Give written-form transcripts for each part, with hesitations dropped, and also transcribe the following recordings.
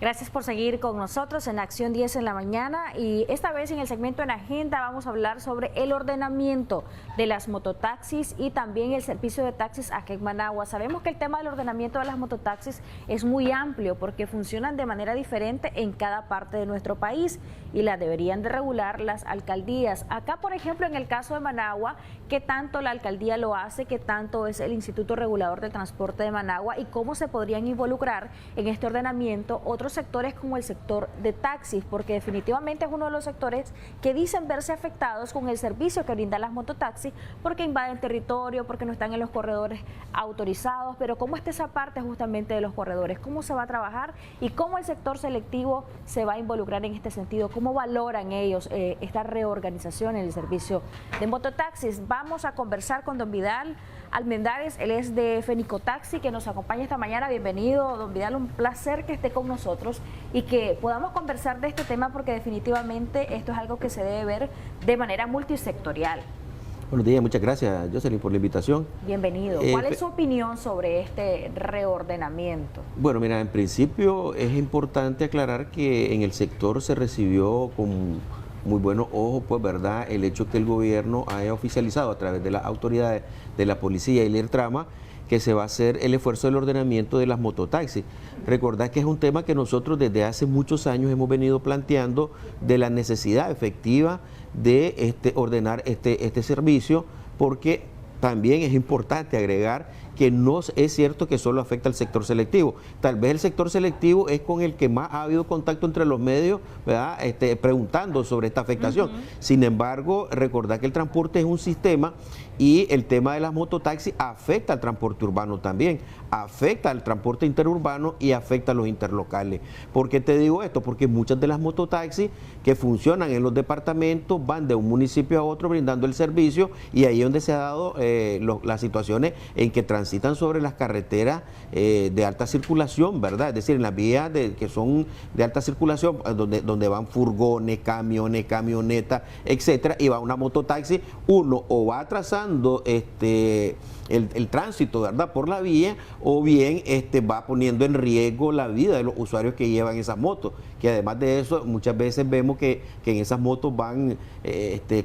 Gracias por seguir con nosotros en Acción 10 en la mañana, y esta vez en el segmento en agenda vamos a hablar sobre el ordenamiento de las mototaxis y también el servicio de taxis aquí en Managua. Sabemos que el tema del ordenamiento de las mototaxis es muy amplio porque funcionan de manera diferente en cada parte de nuestro país y la deberían de regular las alcaldías. Acá, por ejemplo, en el caso de Managua, ¿qué tanto la alcaldía lo hace? ¿Qué tanto es el Instituto Regulador del Transporte de Managua? ¿Y cómo se podrían involucrar en este ordenamiento otros sectores como el sector de taxis? Porque definitivamente es uno de los sectores que dicen verse afectados con el servicio que brindan las mototaxis, porque invaden territorio, porque no están en los corredores autorizados. Pero ¿cómo está esa parte justamente de los corredores? ¿Cómo se va a trabajar y cómo el sector selectivo se va a involucrar en este sentido? ¿Cómo valoran ellos esta reorganización en el servicio de mototaxis? Vamos a conversar con don Vidal Almendares, él es de Fenicotaxi, que nos acompaña esta mañana. Bienvenido, don Vidal, un placer que esté con nosotros y que podamos conversar de este tema, porque definitivamente esto es algo que se debe ver de manera multisectorial. Buenos días, muchas gracias, Jocelyn, por la invitación. Bienvenido. ¿Cuál es su opinión sobre este reordenamiento? Bueno, mira, en principio es importante aclarar que en el sector se recibió con muy buenos ojos, pues, ¿verdad?, el hecho que el gobierno haya oficializado a través de las autoridades de la policía y el IRTRAMA que se va a hacer el esfuerzo del ordenamiento de las mototaxis. Recordad que es un tema que nosotros desde hace muchos años hemos venido planteando, de la necesidad efectiva de ordenar este servicio, porque también es importante agregar que no es cierto que solo afecta al sector selectivo. Tal vez el sector selectivo es con el que más ha habido contacto entre los medios, ¿verdad?, preguntando sobre esta afectación. Sin embargo, recordad que el transporte es un sistema y el tema de las mototaxis afecta al transporte urbano también, afecta al transporte interurbano y afecta a los interlocales. ¿Por qué te digo esto? Porque muchas de las mototaxis que funcionan en los departamentos van de un municipio a otro brindando el servicio, y ahí es donde se ha dado las situaciones en que transitan sobre las carreteras de alta circulación, ¿verdad? Es decir, en las vías que son de alta circulación, donde van furgones, camiones, camionetas, etcétera, y va una mototaxi, uno o va atrasando el tránsito, ¿verdad?, por la vía, o bien va poniendo en riesgo la vida de los usuarios que llevan esas motos, que además de eso muchas veces vemos que en esas motos van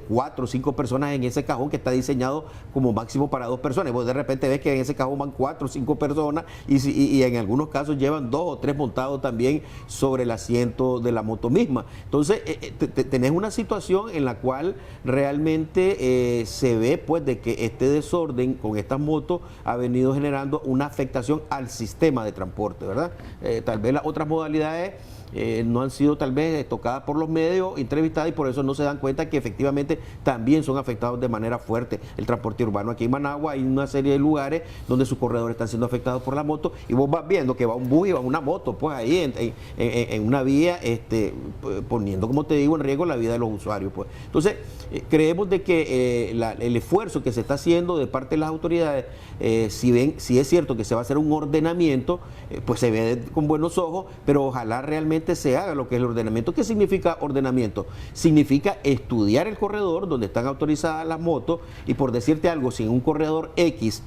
4 o 5 personas en ese cajón que está diseñado como máximo para 2 personas, y vos de repente ves que en ese cajón van 4 o 5 personas y en algunos casos llevan 2 o 3 montados también sobre el asiento de la moto misma. Entonces tenés una situación en la cual realmente se ve, pues, de que este desorden con estas motos ha venido generando una afectación al sistema de transporte, ¿verdad? Tal vez las otras modalidades no han sido tal vez tocadas por los medios, entrevistadas, y por eso no se dan cuenta que efectivamente también son afectados de manera fuerte el transporte urbano. Aquí en Managua hay una serie de lugares donde sus corredores están siendo afectados por la moto, y vos vas viendo que va un bus y va una moto, pues ahí en una vía, poniendo, como te digo, en riesgo la vida de los usuarios, pues. Entonces, creemos de que el esfuerzo que se está haciendo de parte de las autoridades, si es cierto que se va a hacer un ordenamiento, pues se ve con buenos ojos, pero ojalá realmente se haga lo que es el ordenamiento. ¿Qué significa ordenamiento? Significa estudiar el corredor donde están autorizadas las motos, y por decirte algo, si en un corredor X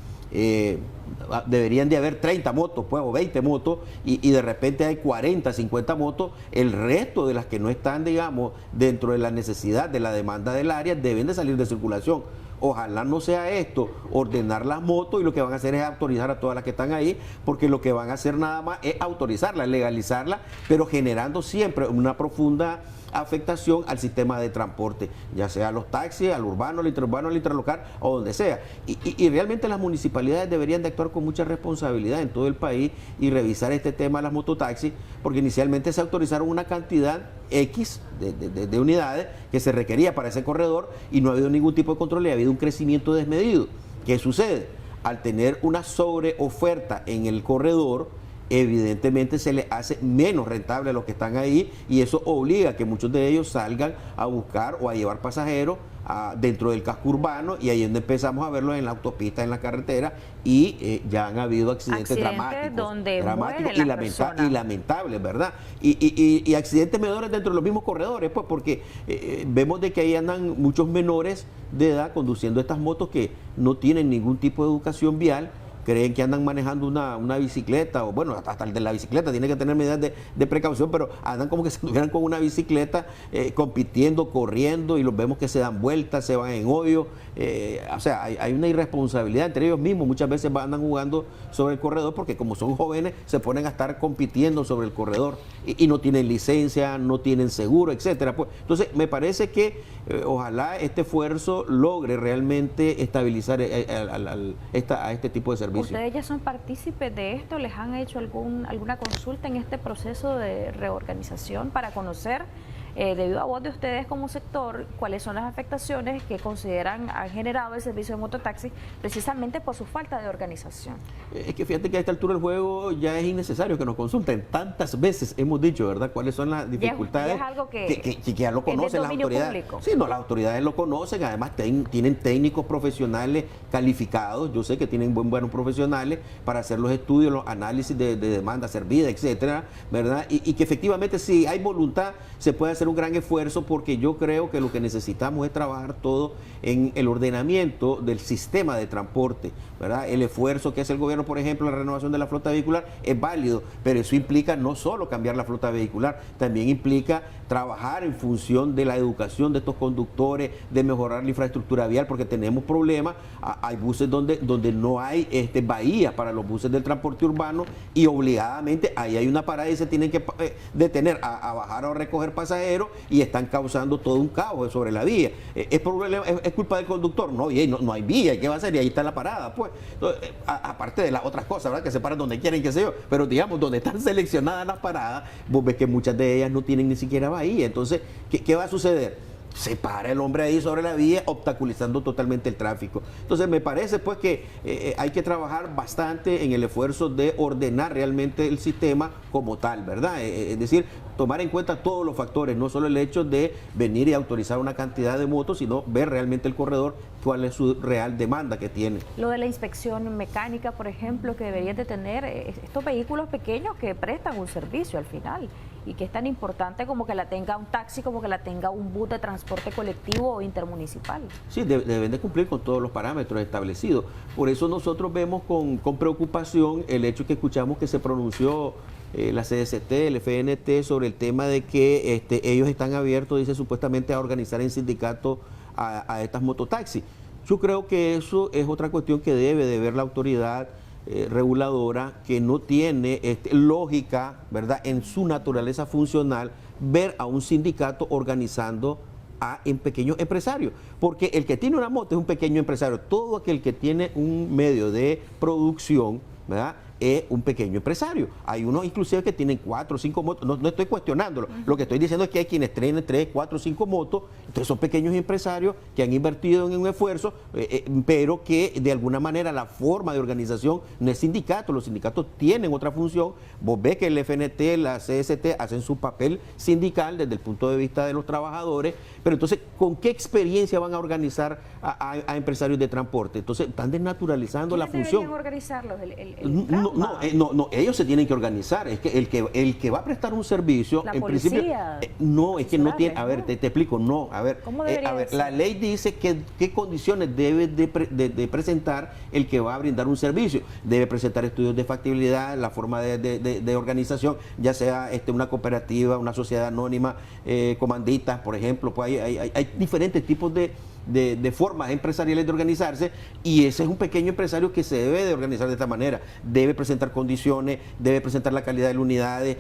deberían de haber 30 motos, pues, o 20 motos, y de repente hay 40, 50 motos, el resto de las que no están, digamos, dentro de la necesidad de la demanda del área deben de salir de circulación. Ojalá no sea esto, ordenar las motos, y lo que van a hacer es autorizar a todas las que están ahí, porque lo que van a hacer nada más es autorizarlas, legalizarlas, pero generando siempre una profunda afectación al sistema de transporte, ya sea a los taxis, al urbano, al interurbano, al interlocal, o donde sea. Y realmente las municipalidades deberían de actuar con mucha responsabilidad en todo el país y revisar este tema de las mototaxis, porque inicialmente se autorizaron una cantidad X de unidades que se requería para ese corredor, y no ha habido ningún tipo de control y ha habido un crecimiento desmedido. ¿Qué sucede? Al tener una sobreoferta en el corredor, evidentemente se les hace menos rentable a los que están ahí, y eso obliga a que muchos de ellos salgan a buscar o a llevar pasajeros dentro del casco urbano, y ahí es donde empezamos a verlo en la autopista, en la carretera, y ya han habido accidentes dramáticos y lamentables, ¿verdad? Y accidentes menores dentro de los mismos corredores, pues, porque vemos de que ahí andan muchos menores de edad conduciendo estas motos que no tienen ningún tipo de educación vial, creen que andan manejando una bicicleta, o bueno, hasta el de la bicicleta tiene que tener medidas de precaución, pero andan como que se estuvieran con una bicicleta compitiendo, corriendo, y los vemos que se dan vueltas, se van en hoyo. O sea, hay una irresponsabilidad entre ellos mismos. Muchas veces andan jugando sobre el corredor porque como son jóvenes se ponen a estar compitiendo sobre el corredor y no tienen licencia, no tienen seguro, etcétera. Pues, entonces me parece que ojalá este esfuerzo logre realmente estabilizar a este tipo de servicios. ¿Ustedes ya son partícipes de esto? ¿Les han hecho alguna consulta en este proceso de reorganización para conocer, de viva voz de ustedes como sector, cuáles son las afectaciones que consideran han generado el servicio de mototaxi precisamente por su falta de organización? Es que fíjate que a esta altura del juego ya es innecesario que nos consulten. Tantas veces hemos dicho, ¿verdad?, cuáles son las dificultades. Ya es algo que ya lo conocen las autoridades. Público. Sí, no, las autoridades lo conocen, además tienen técnicos profesionales calificados. Yo sé que tienen buenos profesionales para hacer los estudios, los análisis de demanda servida, etcétera, ¿verdad? Y que efectivamente, si hay voluntad, se puede hacer un gran esfuerzo, porque yo creo que lo que necesitamos es trabajar todo en el ordenamiento del sistema de transporte, ¿verdad? El esfuerzo que hace el gobierno, por ejemplo, la renovación de la flota vehicular es válido, pero eso implica no solo cambiar la flota vehicular, también implica trabajar en función de la educación de estos conductores, de mejorar la infraestructura vial, porque tenemos problemas. Hay buses donde no hay bahías para los buses del transporte urbano, y obligadamente ahí hay una parada y se tienen que detener a bajar o recoger pasajeros, y están causando todo un caos sobre la vía. ¿Es culpa del conductor? No, y no hay vía, ¿y qué va a hacer? Y ahí está la parada, pues. Entonces, aparte de las otras cosas, ¿verdad?, que se paran donde quieren, qué sé yo, pero digamos, donde están seleccionadas las paradas, vos ves que muchas de ellas no tienen ni siquiera bahía. Entonces, ¿qué va a suceder? Se para el hombre ahí sobre la vía, obstaculizando totalmente el tráfico. Entonces me parece pues que hay que trabajar bastante en el esfuerzo de ordenar realmente el sistema como tal, ¿verdad? Es decir, tomar en cuenta todos los factores, no solo el hecho de venir y autorizar una cantidad de motos, sino ver realmente el corredor, cuál es su real demanda que tiene. Lo de la inspección mecánica, por ejemplo, que deberían de tener estos vehículos pequeños que prestan un servicio al final, y que es tan importante como que la tenga un taxi, como que la tenga un bus de transporte colectivo o intermunicipal. Sí, deben de cumplir con todos los parámetros establecidos. Por eso nosotros vemos con preocupación el hecho que escuchamos que se pronunció la CDCT, el FNT, sobre el tema de que ellos están abiertos, dice, supuestamente a organizar en sindicato a estas mototaxis. Yo creo que eso es otra cuestión que debe de ver la autoridad reguladora, que no tiene lógica, ¿verdad?, en su naturaleza funcional, ver a un sindicato organizando en pequeños empresarios, porque el que tiene una moto es un pequeño empresario. Todo aquel que tiene un medio de producción, ¿verdad?, es un pequeño empresario. Hay unos inclusive que tienen 4 o 5 motos, no estoy cuestionándolo, lo que estoy diciendo es que hay quienes tienen 3, 4, 5 motos, entonces son pequeños empresarios que han invertido en un esfuerzo, pero que de alguna manera la forma de organización no es sindicato. Los sindicatos tienen otra función. Vos ves que el FNT, la CST hacen su papel sindical desde el punto de vista de los trabajadores, pero entonces, ¿con qué experiencia van a organizar a empresarios de transporte? Entonces, están desnaturalizando la función. ¿Quiénes deberían organizarlos? No, ellos se tienen que organizar. Es que el que va a prestar un servicio, la en policía, principio, no, es que no tiene, a ver, te explico, no, a ver, ¿cómo debería ser? La ley dice qué condiciones debe de presentar el que va a brindar un servicio. Debe presentar estudios de factibilidad, la forma de organización, ya sea una cooperativa, una sociedad anónima, comanditas, por ejemplo. Pues hay diferentes tipos de formas empresariales de organizarse, y ese es un pequeño empresario que se debe de organizar de esta manera. Debe presentar condiciones, debe presentar la calidad de las unidades,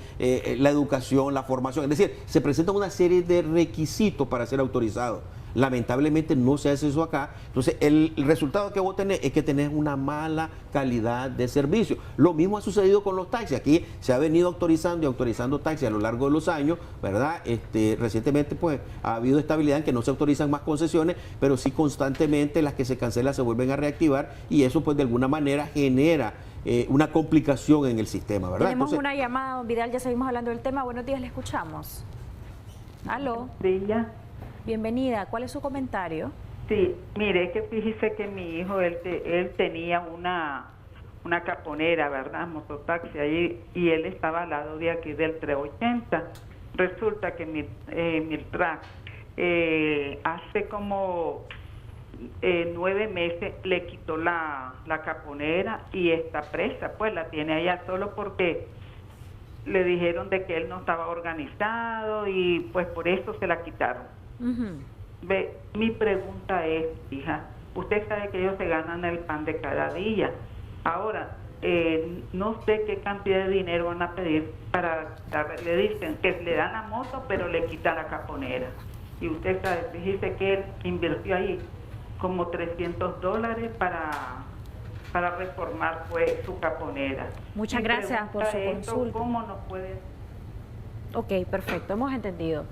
la educación, la formación, es decir, se presenta una serie de requisitos para ser autorizado. Lamentablemente no se hace eso acá. Entonces el resultado que vos tenés es que tenés una mala calidad de servicio. Lo mismo ha sucedido con los taxis. Aquí se ha venido autorizando y autorizando taxis a lo largo de los años, ¿verdad? Recientemente pues ha habido estabilidad en que no se autorizan más concesiones, pero sí constantemente las que se cancelan se vuelven a reactivar, y eso pues de alguna manera genera una complicación en el sistema, ¿verdad? Tenemos una llamada, don Vidal, ya seguimos hablando del tema. Buenos días, le escuchamos. Aló. Brilla. Bienvenida, ¿cuál es su comentario? Sí, mire, que fíjese que mi hijo, él tenía una caponera, ¿verdad?, mototaxi ahí, y él estaba al lado de aquí del 380. Resulta que mi track hace como 9 meses, le quitó la caponera y está presa, pues la tiene allá solo porque le dijeron de que él no estaba organizado y pues por eso se la quitaron. Ve, mi pregunta es, hija, usted sabe que ellos se ganan el pan de cada día. Ahora, no sé qué cantidad de dinero van a pedir para, le dicen que le dan la moto, pero le quitan la caponera. Y usted sabe, fíjese que él invirtió ahí como $300 para reformar pues su caponera. Muchas gracias por su consulta. ¿Cómo nos puede? Ok, perfecto, hemos entendido.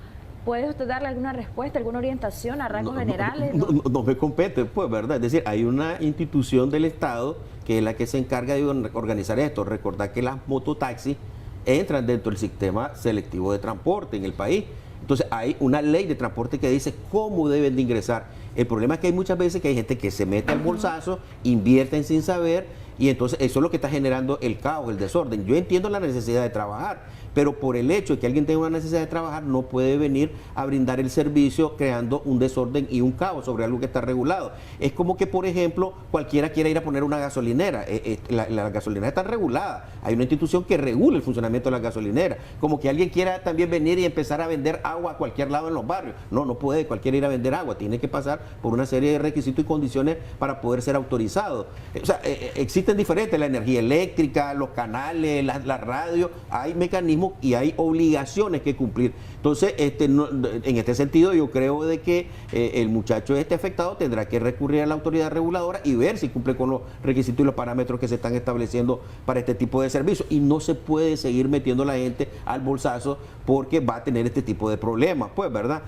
¿Puede usted darle alguna respuesta, alguna orientación a rangos generales? No me compete, pues, ¿verdad? Es decir, hay una institución del Estado que es la que se encarga de organizar esto. Recordar que las mototaxis entran dentro del sistema selectivo de transporte en el país. Entonces, hay una ley de transporte que dice cómo deben de ingresar. El problema es que hay muchas veces que hay gente que se mete al bolsazo, invierten sin saber, y entonces eso es lo que está generando el caos, el desorden. Yo entiendo la necesidad de trabajar, pero por el hecho de que alguien tenga una necesidad de trabajar, no puede venir a brindar el servicio creando un desorden y un caos sobre algo que está regulado. Es como que, por ejemplo, cualquiera quiera ir a poner una gasolinera. La gasolinera está regulada. Hay una institución que regula el funcionamiento de la gasolinera. Como que alguien quiera también venir y empezar a vender agua a cualquier lado en los barrios. No puede cualquiera ir a vender agua. Tiene que pasar por una serie de requisitos y condiciones para poder ser autorizado. O sea, existen diferentes, la energía eléctrica, los canales, la radio, hay mecanismos y hay obligaciones que cumplir. Entonces, en este sentido, yo creo de que el muchacho afectado tendrá que recurrir a la autoridad reguladora y ver si cumple con los requisitos y los parámetros que se están estableciendo para este tipo de servicios. Y no se puede seguir metiendo a la gente al bolsazo porque va a tener este tipo de problemas, pues, ¿verdad?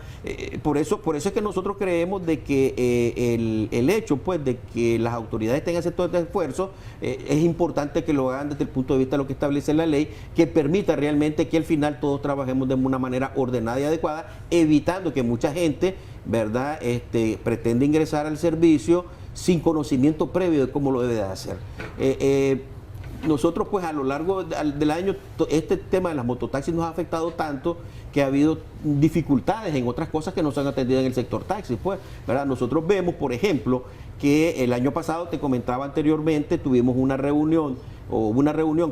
Por eso es que nosotros creemos de que el hecho, pues, de que las autoridades tengan ese todo este esfuerzo, es importante que lo hagan desde el punto de vista de lo que establece la ley, que permita realmente que al final todos trabajemos de una manera ordenada y adecuada, evitando que mucha gente, ¿verdad?, pretende ingresar al servicio sin conocimiento previo de cómo lo debe de hacer. Nosotros, pues, a lo largo del año, este tema de las mototaxis nos ha afectado tanto que ha habido dificultades en otras cosas que no se han atendido en el sector taxi, pues, ¿verdad? Nosotros vemos, por ejemplo, que el año pasado, te comentaba anteriormente, tuvimos una reunión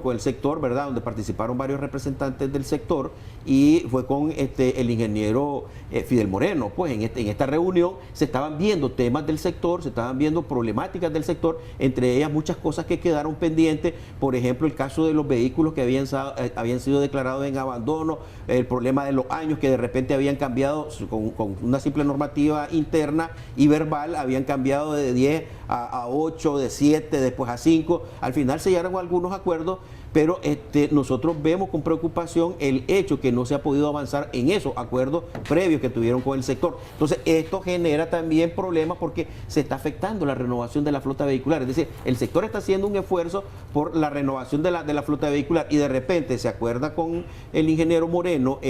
con el sector, ¿verdad?, donde participaron varios representantes del sector, y fue con el ingeniero Fidel Moreno. Pues en esta reunión se estaban viendo temas del sector, se estaban viendo problemáticas del sector, entre ellas muchas cosas que quedaron pendientes, por ejemplo, el caso de los vehículos que habían sido declarados en abandono, el problema de los años que de repente habían cambiado con una simple normativa interna y verbal, habían cambiado de 10 a 8, de 7, después a 5, al final se llegaron a algunos acuerdos, pero nosotros vemos con preocupación el hecho que no se ha podido avanzar en esos acuerdos previos que tuvieron con el sector. Entonces, esto genera también problemas porque se está afectando la renovación de la flota vehicular. Es decir, el sector está haciendo un esfuerzo por la renovación de la flota vehicular y de repente se acuerda con el ingeniero Moreno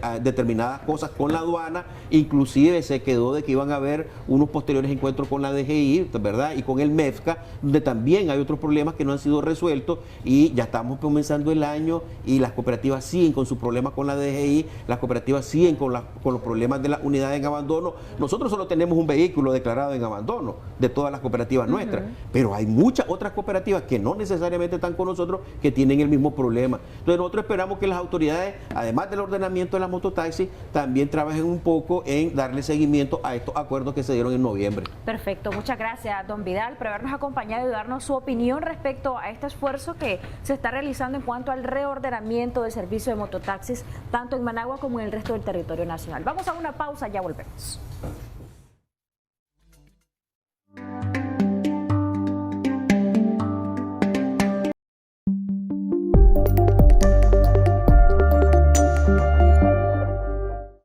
a determinadas cosas con la aduana, inclusive se quedó de que iban a haber unos posteriores encuentros con la DGI, ¿verdad?, y con el MEFCA, donde también hay otros problemas que no han sido resueltos, y ya estamos comenzando el año y las cooperativas siguen con sus problemas con la DGI, las cooperativas siguen con los problemas de las unidades en abandono. Nosotros solo tenemos un vehículo declarado en abandono de todas las cooperativas nuestras, pero hay muchas otras cooperativas que no necesariamente están con nosotros que tienen el mismo problema. Entonces nosotros esperamos que las autoridades, además del ordenamiento de las mototaxis, también trabajen un poco en darle seguimiento a estos acuerdos que se dieron en noviembre. Perfecto, muchas gracias, don Vidal, por habernos acompañado y darnos su opinión respecto a este esfuerzo que se está realizando en cuanto al reordenamiento del servicio de mototaxis, tanto en Managua como en el resto del territorio nacional. Vamos a una pausa, ya volvemos.